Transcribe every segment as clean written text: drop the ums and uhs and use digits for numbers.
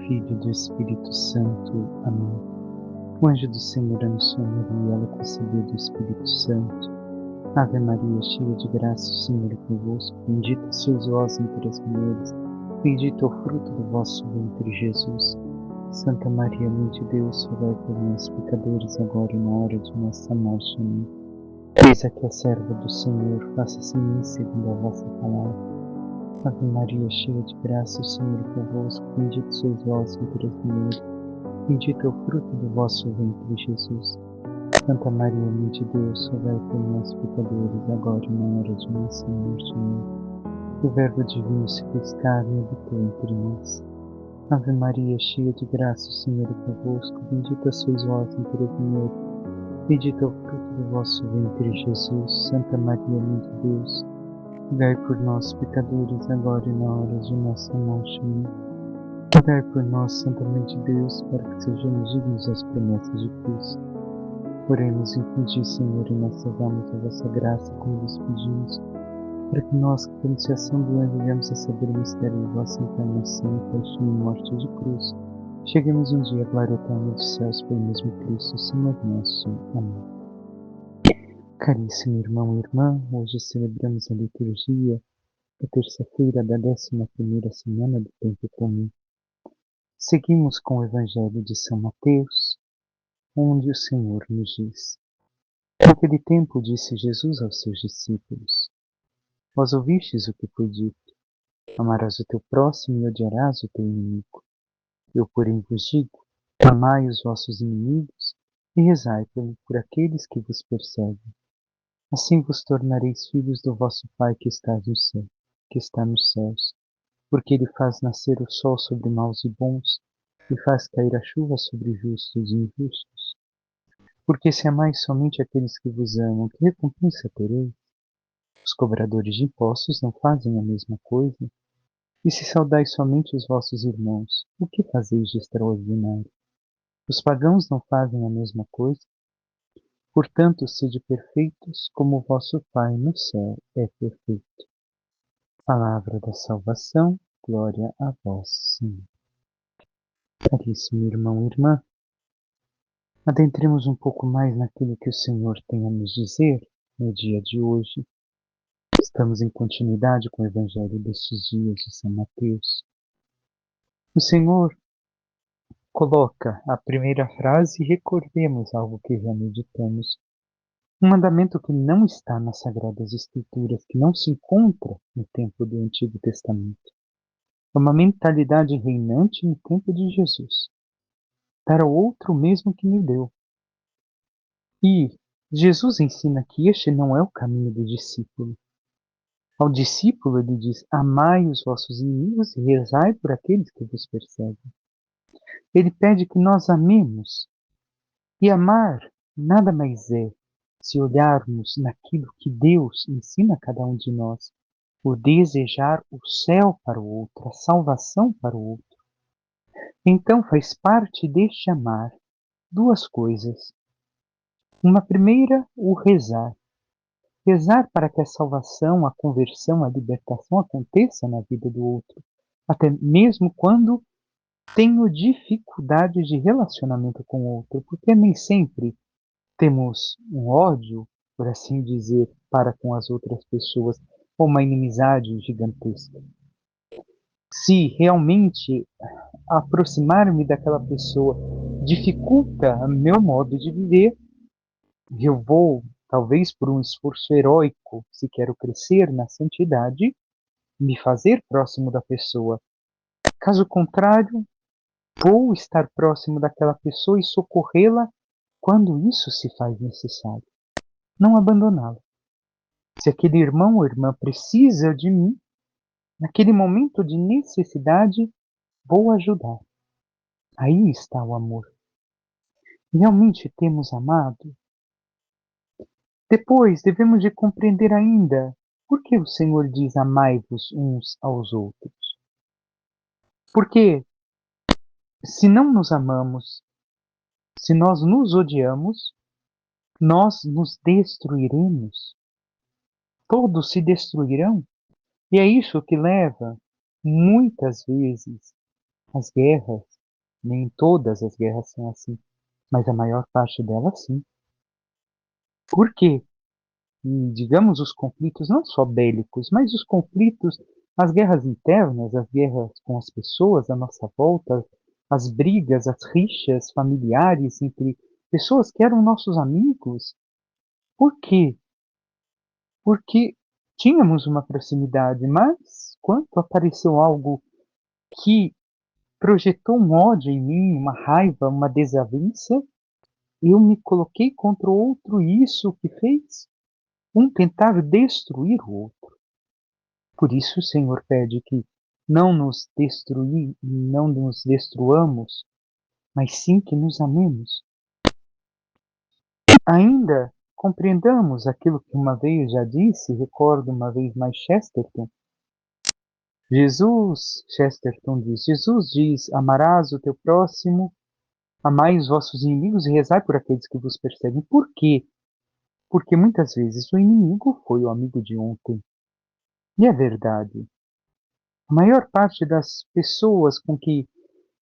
Filho e do Espírito Santo. Amém. O anjo do Senhor anunciou a Maria, ela concebeu do Espírito Santo. Ave Maria, cheia de graça, o Senhor é convosco. Bendita sois vós entre as mulheres, bendito é o fruto do vosso ventre, Jesus. Santa Maria, Mãe de Deus, rogai por nós, pecadores, agora e na hora de nossa morte. Amém. Eis aqui a serva do Senhor, faça-se em mim segundo a vossa palavra. Ave Maria, cheia de graça, o Senhor é convosco. Bendito sois vós entre as mulheres, bendito é o fruto do vosso ventre, Jesus. Santa Maria, Mãe de Deus, rogai por nós, pecadores, agora e na hora de nossa morte. Amém. O Verbo divino se fez carne e habitou entre nós. Ave Maria, cheia de graça, o Senhor é convosco. Bendita sois vós entre as mulheres, bendito é o fruto do vosso ventre, Jesus. Santa Maria, Mãe de Deus, rogai por nós, pecadores, agora e na hora de nossa morte. Amém. Rogai por nós, Santa Mãe de Deus, para que sejamos dignos das promessas de Cristo. Oremos, infundis, Senhor, em nossas almas a vossa graça, como vos pedimos, para que nós, que por iniciação do anjo, viemos a saber o mistério da vossa encarnação, paixão e morte de cruz, cheguemos um dia à glória eterna dos céus pelo mesmo Cristo, Senhor nosso. Amém. Caríssimo irmão e irmã, hoje celebramos a liturgia da terça-feira da 11ª semana do Tempo Comum. Seguimos com o Evangelho de São Mateus, onde o Senhor nos diz: naquele tempo disse Jesus aos seus discípulos: vós ouvistes o que foi dito, amarás o teu próximo e odiarás o teu inimigo. Eu, porém, vos digo, amai os vossos inimigos e rezai por aqueles que vos perseguem. Assim vos tornareis filhos do vosso Pai que está nos céus, porque ele faz nascer o sol sobre maus e bons, e faz cair a chuva sobre justos e injustos. Porque se amais somente aqueles que vos amam, que recompensa tereis? Os cobradores de impostos não fazem a mesma coisa? E se saudais somente os vossos irmãos, o que fazeis de extraordinário? Os pagãos não fazem a mesma coisa? Portanto, sede perfeitos, como o vosso Pai no céu é perfeito. Palavra da salvação, glória a vós, Senhor. Caríssimo irmão e irmã, adentremos um pouco mais naquilo que o Senhor tem a nos dizer no dia de hoje. Estamos em continuidade com o Evangelho destes dias de São Mateus. O Senhor coloca a primeira frase e recordemos algo que já meditamos. Um mandamento que não está nas Sagradas Escrituras, que não se encontra no tempo do Antigo Testamento. É uma mentalidade reinante no tempo de Jesus. Dar ao outro o mesmo que me deu. E Jesus ensina que este não é o caminho do discípulo. Ao discípulo ele diz: amai os vossos inimigos e rezai por aqueles que vos perseguem. Ele pede que nós amemos. E amar nada mais é, se olharmos naquilo que Deus ensina a cada um de nós, o desejar o céu para o outro, a salvação para o outro. Então faz parte deste amar duas coisas. Uma primeira, o rezar. Rezar para que a salvação, a conversão, a libertação aconteça na vida do outro, até mesmo quando tenho dificuldade de relacionamento com o outro, porque nem sempre temos um ódio, por assim dizer, para com as outras pessoas, ou uma inimizade gigantesca. Se realmente aproximar-me daquela pessoa dificulta meu modo de viver, eu vou, talvez por um esforço heróico, se quero crescer na santidade, me fazer próximo da pessoa. Caso contrário, vou estar próximo daquela pessoa e socorrê-la quando isso se faz necessário. Não abandoná-la. Se aquele irmão ou irmã precisa de mim, naquele momento de necessidade, vou ajudar. Aí está o amor. Realmente temos amado? Depois, devemos de compreender ainda por que o Senhor diz amai-vos uns aos outros. Porque se não nos amamos, se nós nos odiamos, nós nos destruiremos. Todos se destruirão. E é isso que leva, muitas vezes, às guerras, nem todas as guerras são assim, mas a maior parte delas sim. Por quê? E, digamos, os conflitos não só bélicos, mas os conflitos, as guerras internas, as guerras com as pessoas à nossa volta, as brigas, as rixas familiares entre pessoas que eram nossos amigos. Por quê? Porque tínhamos uma proximidade, mas quando apareceu algo que projetou um ódio em mim, uma raiva, uma desavença, eu me coloquei contra o outro e isso que fez um tentar destruir o outro. Por isso o Senhor pede que não nos destruamos, mas sim que nos amemos. Ainda compreendamos aquilo que uma vez já disse, recordo uma vez mais Chesterton diz, Jesus diz, amarás o teu próximo, amai os vossos inimigos e rezai por aqueles que vos perseguem. Por quê? Porque muitas vezes o inimigo foi o amigo de ontem. E é verdade. A maior parte das pessoas com que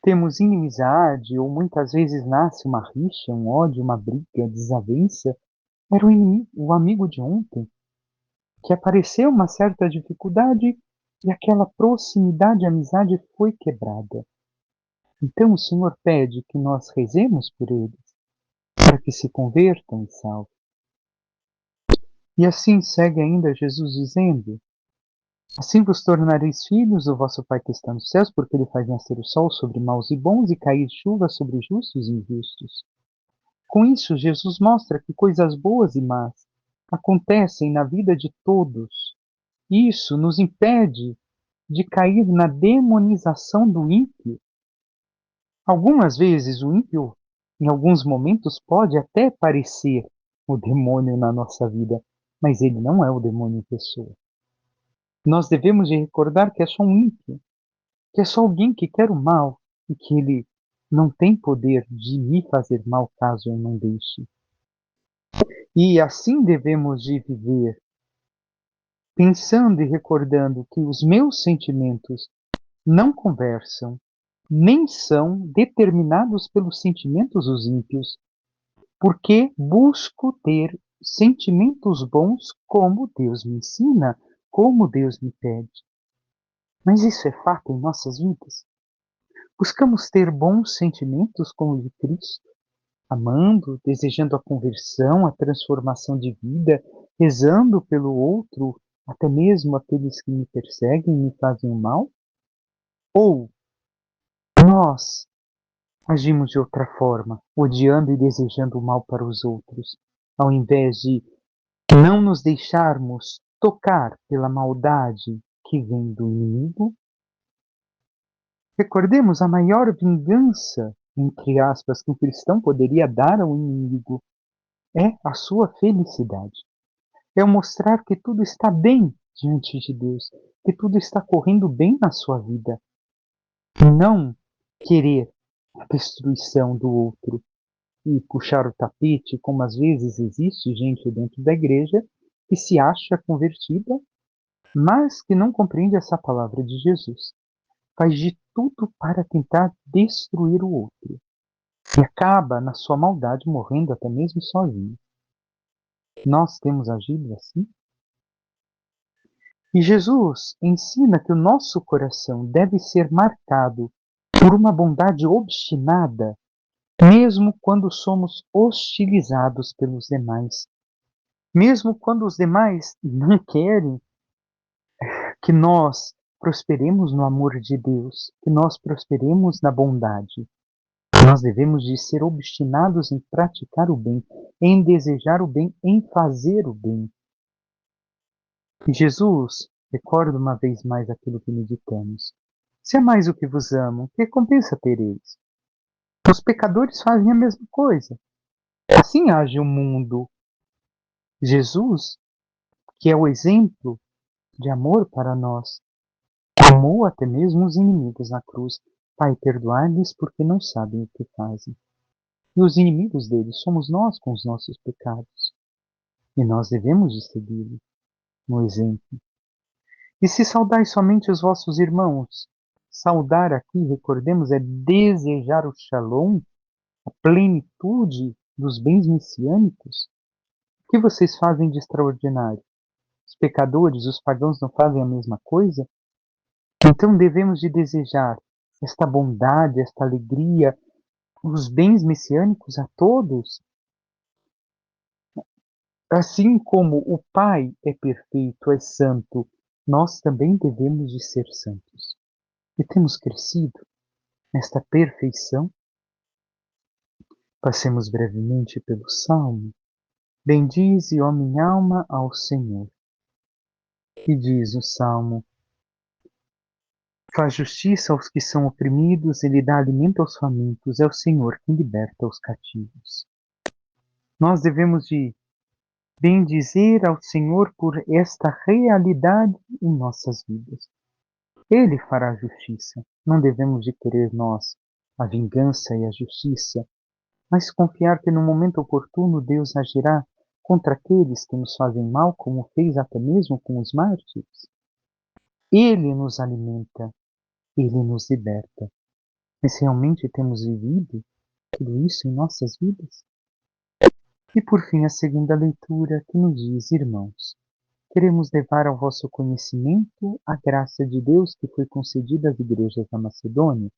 temos inimizade, ou muitas vezes nasce uma rixa, um ódio, uma briga, desavença, era o inimigo, o amigo de ontem, que apareceu uma certa dificuldade e aquela proximidade e amizade foi quebrada. Então o Senhor pede que nós rezemos por eles, para que se convertam e salvem. E assim segue ainda Jesus dizendo: assim vos tornareis filhos do vosso Pai que está nos céus, porque ele faz nascer o sol sobre maus e bons e cair chuva sobre justos e injustos. Com isso, Jesus mostra que coisas boas e más acontecem na vida de todos. Isso nos impede de cair na demonização do ímpio. Algumas vezes o ímpio, em alguns momentos, pode até parecer o demônio na nossa vida, mas ele não é o demônio em pessoa. Nós devemos de recordar que é só um ímpio, que é só alguém que quer o mal e que ele não tem poder de me fazer mal caso eu não deixe. E assim devemos de viver, pensando e recordando que os meus sentimentos não conversam, nem são determinados pelos sentimentos dos ímpios, porque busco ter sentimentos bons como Deus me ensina, como Deus me pede. Mas isso é fato em nossas vidas. Buscamos ter bons sentimentos como o de Cristo, amando, desejando a conversão, a transformação de vida, rezando pelo outro, até mesmo aqueles que me perseguem e me fazem o mal? Ou nós agimos de outra forma, odiando e desejando o mal para os outros, ao invés de não nos deixarmos tocar pela maldade que vem do inimigo? Recordemos a maior vingança, entre aspas, que um cristão poderia dar ao inimigo é a sua felicidade. É o mostrar que tudo está bem diante de Deus, que tudo está correndo bem na sua vida, e não querer a destruição do outro e puxar o tapete, como às vezes existe gente dentro da igreja que se acha convertida, mas que não compreende essa palavra de Jesus. Faz de tudo para tentar destruir o outro e acaba, na sua maldade, morrendo até mesmo sozinho. Nós temos agido assim? E Jesus ensina que o nosso coração deve ser marcado por uma bondade obstinada, mesmo quando somos hostilizados pelos demais. Mesmo quando os demais não querem que nós prosperemos no amor de Deus, que nós prosperemos na bondade. Nós devemos de ser obstinados em praticar o bem, em desejar o bem, em fazer o bem. E Jesus, recorda uma vez mais aquilo que meditamos. Se é mais o que vos amam, que recompensa tereis? Os pecadores fazem a mesma coisa. Assim age o mundo. Jesus, que é o exemplo de amor para nós, amou até mesmo os inimigos na cruz. Pai, perdoai-lhes porque não sabem o que fazem. E os inimigos deles somos nós com os nossos pecados. E nós devemos de segui-lo no exemplo. E se saudais somente os vossos irmãos, Saudar aqui, recordemos, é desejar o shalom, a plenitude dos bens messiânicos. O que vocês fazem de extraordinário? Os pecadores, os pagãos não fazem a mesma coisa? Então devemos de desejar esta bondade, esta alegria, os bens messiânicos a todos. Assim como o Pai é perfeito, é santo, nós também devemos de ser santos. E temos crescido nesta perfeição. Passemos brevemente pelo Salmo. Bendize, ó minha alma, ao Senhor. E diz o Salmo: faz justiça aos que são oprimidos, ele dá alimento aos famintos, é o Senhor quem liberta os cativos. Nós devemos de bendizer ao Senhor por esta realidade em nossas vidas. Ele fará a justiça. Não devemos de querer nós a vingança e a justiça, mas confiar que no momento oportuno Deus agirá contra aqueles que nos fazem mal, como fez até mesmo com os mártires. Ele nos alimenta, ele nos liberta. Mas realmente temos vivido tudo isso em nossas vidas? E por fim, a segunda leitura que nos diz: irmãos, queremos levar ao vosso conhecimento a graça de Deus que foi concedida às igrejas da Macedônia.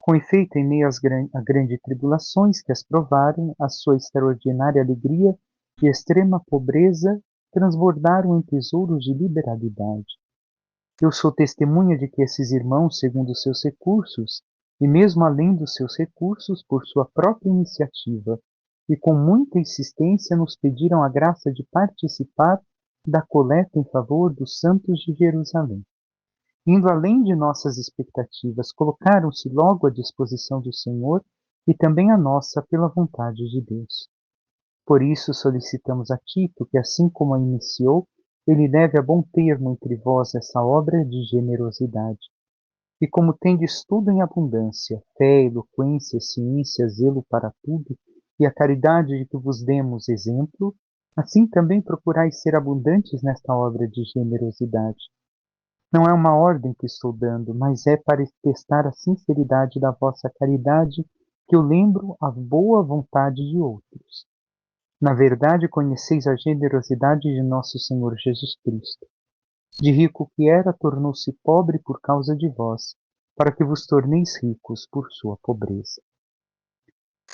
Com efeito, em meio a grandes tribulações que as provarem, a sua extraordinária alegria e extrema pobreza transbordaram em tesouros de liberalidade. Eu sou testemunha de que esses irmãos, segundo seus recursos, e mesmo além dos seus recursos, por sua própria iniciativa, e com muita insistência nos pediram a graça de participar da coleta em favor dos santos de Jerusalém. Indo além de nossas expectativas, colocaram-se logo à disposição do Senhor e também a nossa pela vontade de Deus. Por isso solicitamos a Tito que, assim como a iniciou, ele leve a bom termo entre vós essa obra de generosidade. E como tendes tudo em abundância, fé, eloquência, ciência, zelo para tudo, e a caridade de que vos demos exemplo, assim também procurais ser abundantes nesta obra de generosidade. Não é uma ordem que estou dando, mas é para testar a sinceridade da vossa caridade que eu lembro a boa vontade de outros. Na verdade, conheceis a generosidade de nosso Senhor Jesus Cristo. De rico que era, tornou-se pobre por causa de vós, para que vos torneis ricos por sua pobreza.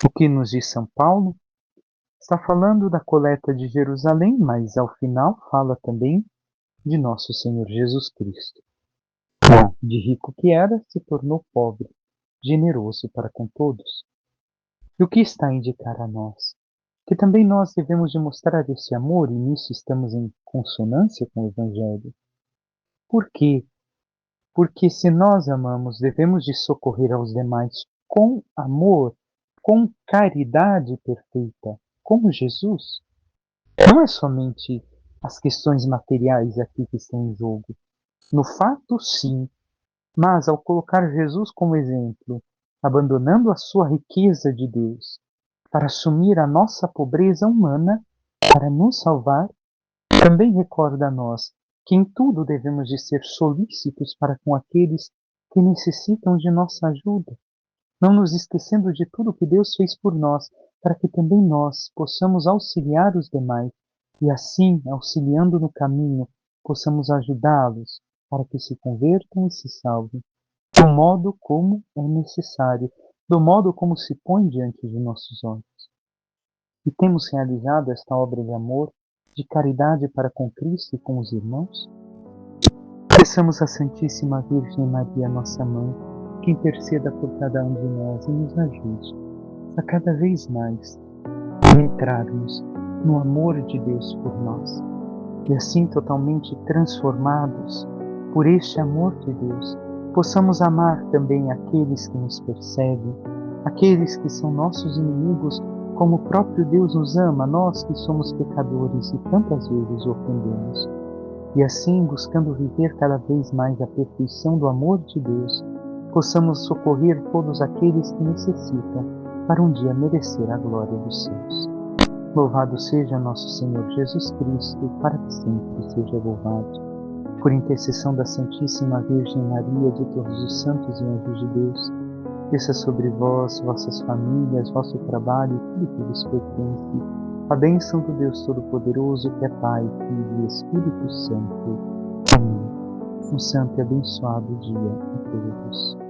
O que nos diz São Paulo? Está falando da coleta de Jerusalém, mas ao final fala também de nosso Senhor Jesus Cristo. De rico que era, se tornou pobre, generoso para com todos. E o que está a indicar a nós? Que também nós devemos demonstrar esse amor e nisso estamos em consonância com o Evangelho. Por quê? Porque se nós amamos, devemos de socorrer aos demais com amor, com caridade perfeita, como Jesus. Não é somente as questões materiais aqui que estão em jogo. No fato, sim, mas ao colocar Jesus como exemplo, abandonando a sua riqueza de Deus, para assumir a nossa pobreza humana, para nos salvar, também recorda a nós que em tudo devemos de ser solícitos para com aqueles que necessitam de nossa ajuda, não nos esquecendo de tudo que Deus fez por nós, para que também nós possamos auxiliar os demais e assim, auxiliando no caminho, possamos ajudá-los para que se convertam e se salvem, do modo como é necessário, do modo como se põe diante de nossos olhos. E temos realizado esta obra de amor, de caridade para com Cristo e com os irmãos? Peçamos à Santíssima Virgem Maria, nossa Mãe, que interceda por cada um de nós e nos ajude a cada vez mais entrarmos no amor de Deus por nós. E assim, totalmente transformados por este amor de Deus, possamos amar também aqueles que nos perseguem, aqueles que são nossos inimigos, como o próprio Deus nos ama, nós que somos pecadores e tantas vezes o ofendemos. E assim, buscando viver cada vez mais a perfeição do amor de Deus, possamos socorrer todos aqueles que necessitam, para um dia merecer a glória dos céus. Louvado seja nosso Senhor Jesus Cristo, para que sempre seja louvado. Por intercessão da Santíssima Virgem Maria, de todos os santos e anjos de Deus, desça sobre vós, vossas famílias, vosso trabalho e tudo que vos pertence, a bênção do Deus Todo-Poderoso, que é Pai, Filho e Espírito Santo. Amém. Um santo e abençoado dia a todos.